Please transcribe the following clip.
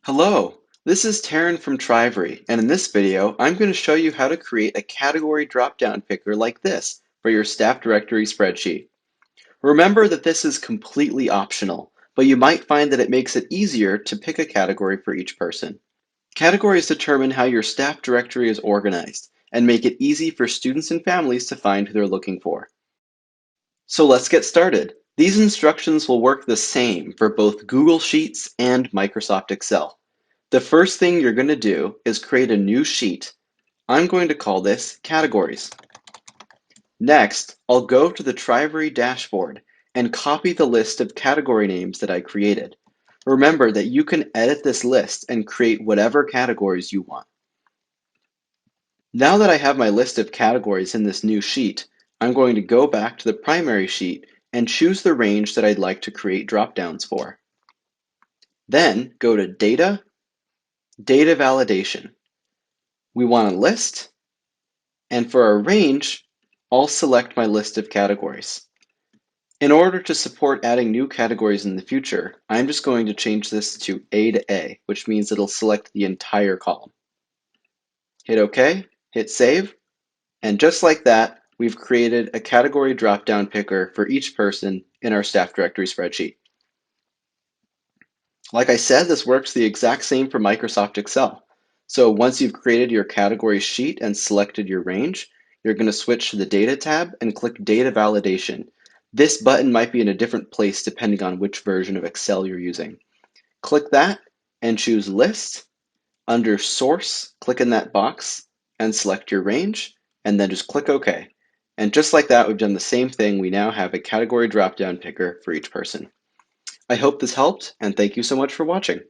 Hello, this is Taryn from Trivory, and in this video, I'm going to show you how to create a category drop-down picker like this for your staff directory spreadsheet. Remember that this is completely optional, but you might find that it makes it easier to pick a category for each person. Categories determine how your staff directory is organized and make it easy for students and families to find who they're looking for. So let's get started. These instructions will work the same for both Google Sheets and Microsoft Excel. The first thing you're going to do is create a new sheet. I'm going to call this Categories. Next, I'll go to the Trivory dashboard and copy the list of category names that I created. Remember that you can edit this list and create whatever categories you want. Now that I have my list of categories in this new sheet, I'm going to go back to the primary sheet and choose the range that I'd like to create drop-downs for. Then go to Data, Data Validation. We want a list, and for our range, I'll select my list of categories. In order to support adding new categories in the future, I'm just going to change this to A to A, which means it'll select the entire column. Hit OK, hit Save, and just like that, we've created a category drop-down picker for each person in our staff directory spreadsheet. Like I said, this works the exact same for Microsoft Excel. So once you've created your category sheet and selected your range, you're going to switch to the Data tab and click Data Validation. This button might be in a different place depending on which version of Excel you're using. Click that and choose List. Under Source, click in that box and select your range, and then just click OK. And just like that, we've done the same thing. We now have a category drop-down picker for each person. I hope this helped, and thank you so much for watching.